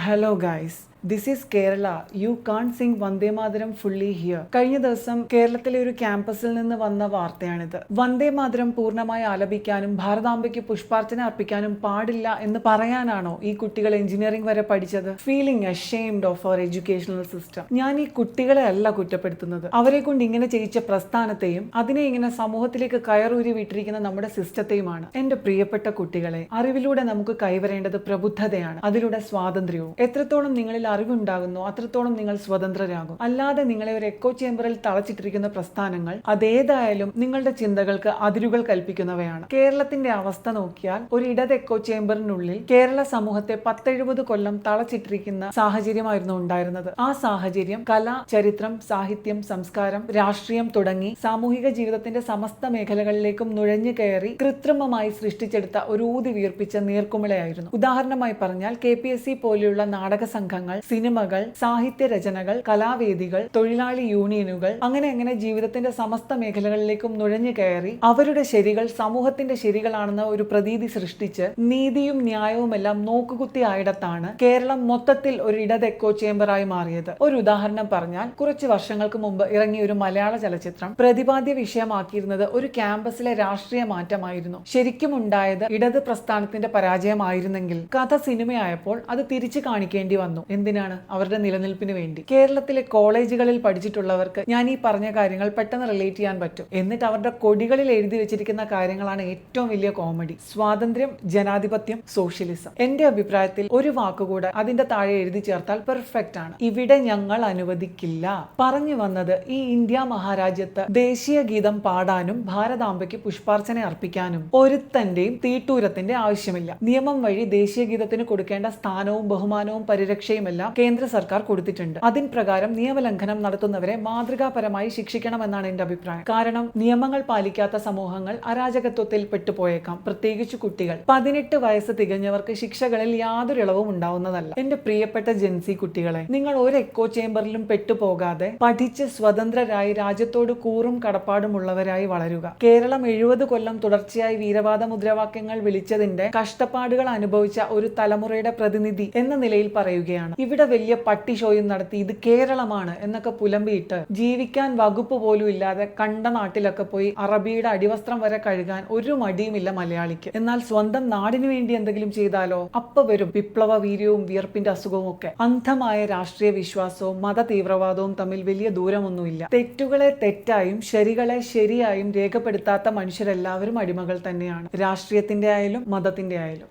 Hello guys. This is Kerala. You can sing Vande Mataram fully here. കഴിഞ്ഞ ദിവസം കേരളത്തിലെ ഒരു ക്യാമ്പസിൽ നിന്ന് വന്ന വാർത്തയാണിത്. വന്ദേ മാതരം പൂർണ്ണമായി ആലപിക്കാനും ഭാരതാംബയ്ക്ക് പുഷ്പാർച്ചന അർപ്പിക്കാനും പാടില്ല എന്ന് പറയാനാണോ ഈ കുട്ടികൾ എഞ്ചിനീയറിംഗ് വരെ പഠിച്ചത്? Feeling ashamed of our educational system. ഞാൻ ഈ കുട്ടികളെ അല്ല കുറ്റപ്പെടുത്തുന്നത്, അവരെ കൊണ്ട് ഇങ്ങനെ ചെയ്യിച്ച പ്രസ്ഥാനത്തെയും അതിനെ ഇങ്ങനെ സമൂഹത്തിലേക്ക് കയറൂരി വിട്ടിരിക്കുന്ന നമ്മുടെ സിസ്റ്റത്തെയുമാണ്. എന്റെ പ്രിയപ്പെട്ട കുട്ടികളെ, അറിവിലൂടെ നമുക്ക് കൈവരേണ്ടത് പ്രബുദ്ധതയാണ്, അതിലൂടെ സ്വാതന്ത്ര്യവും. എത്രത്തോളം നിങ്ങളിൽ അറിവുണ്ടാകുന്നു അത്രത്തോളം നിങ്ങൾ സ്വതന്ത്രരാകും. അല്ലാതെ നിങ്ങളെ ഒരു എക്കോ ചേംബറിൽ തളച്ചിട്ടിരിക്കുന്ന പ്രസ്ഥാനങ്ങൾ അതേതായാലും നിങ്ങളുടെ ചിന്തകൾക്ക് അതിരുകൾ കൽപ്പിക്കുന്നവയാണ്. കേരളത്തിന്റെ അവസ്ഥ നോക്കിയാൽ ഒരു ഇടത് എക്കോ ചേംബറിനുള്ളിൽ കേരള സമൂഹത്തെ 10-70 കൊല്ലം തളച്ചിട്ടിരിക്കുന്ന സാഹചര്യമായിരുന്നു ഉണ്ടായിരുന്നത്. ആ സാഹചര്യം കല, ചരിത്രം, സാഹിത്യം, സംസ്കാരം, രാഷ്ട്രീയം തുടങ്ങി സാമൂഹിക ജീവിതത്തിന്റെ സമസ്ത മേഖലകളിലേക്കും നുഴഞ്ഞു കയറി കൃത്രിമമായി സൃഷ്ടിച്ചെടുത്ത ഒരു ഊതി വീർപ്പിച്ച നീർക്കുമിളയായിരുന്നു. ഉദാഹരണമായി പറഞ്ഞാൽ KPSC പോലെയുള്ള നാടക സംഘങ്ങൾ, സിനിമകൾ, സാഹിത്യ രചനകൾ, കലാവേദികൾ, തൊഴിലാളി യൂണിയനുകൾ, അങ്ങനെ ജീവിതത്തിന്റെ സമസ്ത മേഖലകളിലേക്കും നുഴഞ്ഞു കയറി അവരുടെ ശരികൾ സമൂഹത്തിന്റെ ശരികളാണെന്ന ഒരു പ്രതീതി സൃഷ്ടിച്ച് നീതിയും ന്യായവും എല്ലാം നോക്കുകുത്തി ആയിടത്താണ് കേരളം മൊത്തത്തിൽ ഒരു ഇടത് എക്കോ ചേംബറായി മാറിയത്. ഒരു ഉദാഹരണം പറഞ്ഞാൽ, കുറച്ച് വർഷങ്ങൾക്ക് മുമ്പ് ഇറങ്ങിയ ഒരു മലയാള ചലച്ചിത്രം പ്രതിപാദ്യ വിഷയമാക്കിയിരുന്നത് ഒരു ക്യാമ്പസിലെ രാഷ്ട്രീയ മാറ്റമായിരുന്നു. ശരിക്കും ഉണ്ടായത് ഇടത് പ്രസ്ഥാനത്തിന്റെ പരാജയമായിരുന്നെങ്കിൽ കഥ സിനിമയായപ്പോൾ അത് തിരിച്ചു കാണിക്കേണ്ടി വന്നു. എന്തിനാണ്? അവരുടെ നിലനിൽപ്പിന് വേണ്ടി. കേരളത്തിലെ കോളേജുകളിൽ പഠിച്ചിട്ടുള്ളവർക്ക് ഞാൻ ഈ പറഞ്ഞ കാര്യങ്ങൾ പെട്ടെന്ന് റിലേറ്റ് ചെയ്യാൻ പറ്റും. എന്നിട്ട് അവരുടെ കൊടികളിൽ എഴുതി വെച്ചിരിക്കുന്ന കാര്യങ്ങളാണ് ഏറ്റവും വലിയ കോമഡി. സ്വാതന്ത്ര്യം, ജനാധിപത്യം, സോഷ്യലിസം. എന്റെ അഭിപ്രായത്തിൽ ഒരു വാക്കുകൂടെ അതിന്റെ താഴെ എഴുതി ചേർത്താൽ പെർഫെക്റ്റ് ആണ്. ഇവിടെ ഞങ്ങൾ അനുവദിക്കില്ല. പറഞ്ഞു വന്നത്, ഈ ഇന്ത്യ മഹാരാജ്യത്ത് ദേശീയ ഗീതം പാടാനും ഭാരതാംബയ്ക്ക് പുഷ്പാർച്ചന അർപ്പിക്കാനും ഒരുത്തന്റെയും തീട്ടൂരത്തിന്റെ ആവശ്യമില്ല. നിയമം വഴി ദേശീയ ഗീതത്തിന് കൊടുക്കേണ്ട സ്ഥാനവും ബഹുമാനവും പരിരക്ഷയും എല്ലാം കേന്ദ്ര സർക്കാർ കൊടുത്തിട്ടുണ്ട്. അതിൻ പ്രകാരം നിയമലംഘനം നടത്തുന്നവരെ മാതൃകാപരമായി ശിക്ഷിക്കണമെന്നാണ് എന്റെ അഭിപ്രായം. കാരണം നിയമങ്ങൾ പാലിക്കാത്ത സമൂഹങ്ങൾ അരാജകത്വത്തിൽ പെട്ടുപോയേക്കാം, പ്രത്യേകിച്ച് കുട്ടികൾ. 18 വയസ്സ് തികഞ്ഞവർക്ക് ശിക്ഷകളിൽ യാതൊരു ഇളവും ഉണ്ടാവുന്നതല്ല. എന്റെ പ്രിയപ്പെട്ട ജെൻസി കുട്ടികളെ, നിങ്ങൾ ഒരു എക്കോ ചേംബറിലും പെട്ടുപോകാതെ പഠിച്ച് സ്വതന്ത്രരായി രാജ്യത്തോട് കൂറും കടപ്പാടുമുള്ളവരായി വളരുക. കേരളം 70 കൊല്ലം തുടർച്ചയായി വീരവാദ മുദ്രാവാക്യങ്ങൾ വിളിച്ചതിന്റെ കഷ്ടപ്പാടുകൾ അനുഭവിച്ച ഒരു തലമുറയുടെ പ്രതിനിധി എന്ന നിലയിൽ പറയുകയാണ്. ഇവിടെ വലിയ പട്ടി ഷോയും നടത്തി ഇത് കേരളമാണ് എന്നൊക്കെ പുലമ്പിയിട്ട് ജീവിക്കാൻ വകുപ്പ് പോലും ഇല്ലാതെ കണ്ട നാട്ടിലൊക്കെ പോയി അറബിയുടെ അടിവസ്ത്രം വരെ കഴുകാൻ ഒരു മടിയുമില്ല മലയാളിക്ക്. എന്നാൽ സ്വന്തം നാടിനു വേണ്ടി എന്തെങ്കിലും ചെയ്താലോ അപ്പൊ വരും വിപ്ലവ വീര്യവും വിയർപ്പിന്റെ അസുഖവും ഒക്കെ. അന്ധമായ രാഷ്ട്രീയ വിശ്വാസവും മത തീവ്രവാദവും തമ്മിൽ വലിയ ദൂരമൊന്നുമില്ല. തെറ്റുകളെ തെറ്റായും ശരികളെ ശരിയായും രേഖപ്പെടുത്താത്ത മനുഷ്യരെല്ലാവരും അടിമകൾ തന്നെയാണ്, രാഷ്ട്രീയത്തിന്റെ ആയാലും മതത്തിന്റെ ആയാലും.